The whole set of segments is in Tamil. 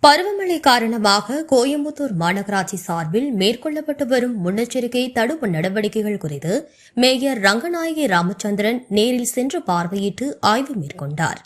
பருவமழை காரணமாக கோயம்புத்தூர் மாநகராட்சி சார்பில் மேற்கொள்ளப்பட்டு வரும் முன்னெச்சரிக்கை தடுப்பு நடவடிக்கைகள் குறித்து மேயர் ரங்கநாயகி ராமச்சந்திரன் நேரில் சென்று பார்வையிட்டு ஆய்வு மேற்கொண்டார்.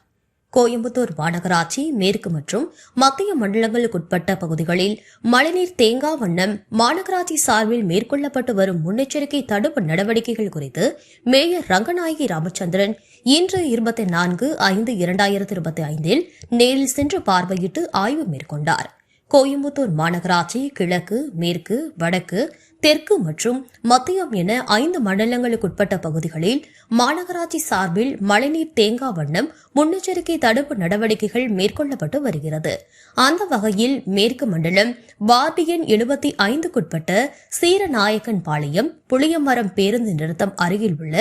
கோயம்புத்தூர் மாநகராட்சி மேற்கு மற்றும் மத்திய மண்டலங்களுக்குட்பட்ட பகுதிகளில் மழைநீர் தேங்கா வண்ணம் மாநகராட்சி சார்பில் மேற்கொள்ளப்பட்டு வரும் முன்னெச்சரிக்கை தடுப்பு நடவடிக்கைகள் குறித்து மேயர் ரங்கநாயகி ராமச்சந்திரன் இன்று 24/5/2025 நேரில் சென்று பார்வையிட்டு ஆய்வு மேற்கொண்டார். கோயம்புத்தூர் மாநகராட்சி கிழக்கு, மேற்கு, வடக்கு, தெற்கு மற்றும் மத்தியம் என 5 மண்டலங்களுக்குட்பட்ட பகுதிகளில் மாநகராட்சி சார்பில் மழைநீர் தேங்கா வண்ணம் முன்னெச்சரிக்கை தடுப்பு நடவடிக்கைகள் மேற்கொள்ளப்பட்டு வருகிறது. அந்த வகையில் மேற்கு மண்டலம் வார்டு எண் 75க்குட்பட்ட சீரநாயக்கன் பாளையம், புளியமரம் பேருந்து நிறுத்தம் அருகில் உள்ள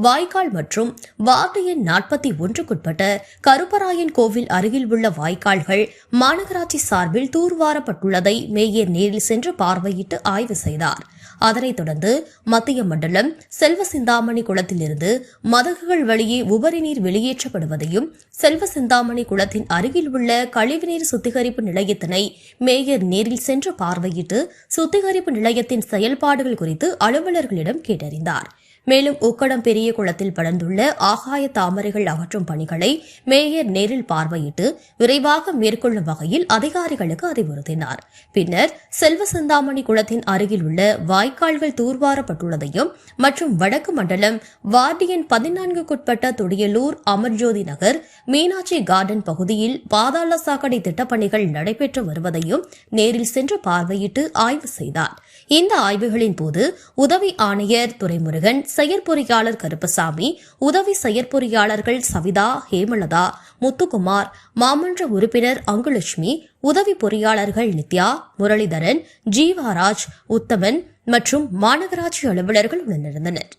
வாய்க்கால் மற்றும் வார்டு எண் 41க்குட்பட்ட கருப்பராயன் கோவில் அருகில் உள்ள வாய்க்கால்கள் மாநகராட்சி சார்பில் தூர்வாரப்பட்டுள்ளதை மேயர் நேரில் சென்று பார்வையிட்டு ஆய்வு செய்தார். அதனைத் தொடர்ந்து மத்திய மண்டலம் செல்வசிந்தாமணி குளத்திலிருந்து மதகுகள் வழியே உபரி நீர் வெளியேற்றப்படுவதையும், செல்வசிந்தாமணி குளத்தின் அருகில் உள்ள கழிவுநீர் சுத்திகரிப்பு நிலையத்தினை மேயர் நேரில் சென்று பார்வையிட்டு சுத்திகரிப்பு நிலையத்தின் செயல்பாடுகள் குறித்து அலுவலர்களிடம் கேட்டறிந்தார். மேலும் உக்கடம் பெரிய குளத்தில் படர்ந்துள்ள ஆகாய தாமரைகள் அகற்றும் பணிகளை மேயர் நேரில் பார்வையிட்டு விரைவாக மேற்கொள்ளும் வகையில் அதிகாரிகளுக்கு அறிவுறுத்தினார். பின்னர் செல்வசிந்தாமணி குளத்தின் அருகில் உள்ள வாய்க்கால்கள் தூர்வாரப்பட்டுள்ளதையும் மற்றும் வடக்கு மண்டலம் வார்டு எண் 14க்குட்பட்ட துடியலூர், அமர்ஜோதி நகர், மீனாட்சி கார்டன் பகுதியில் பாதாள சாக்கடை திட்டப்பணிகள் நடைபெற்று வருவதையும் நேரில் சென்று பார்வையிட்டு ஆய்வு செய்தார். இந்த ஆய்வுகளின் போது உதவி ஆணையர் துரைமுருகன், செயற்பொறியாளர் கருப்பசாமி, உதவி செயற்பொறியாளர்கள் சவிதா, ஹேமலதா, முத்துக்குமார், மாமன்ற உறுப்பினர் அங்குலட்சுமி, உதவி பொறியாளர்கள் நித்யா, முரளிதரன், ஜீவாராஜ், உத்தமன் மற்றும் மாநகராட்சி அலுவலர்கள் உடனிருந்தனர்.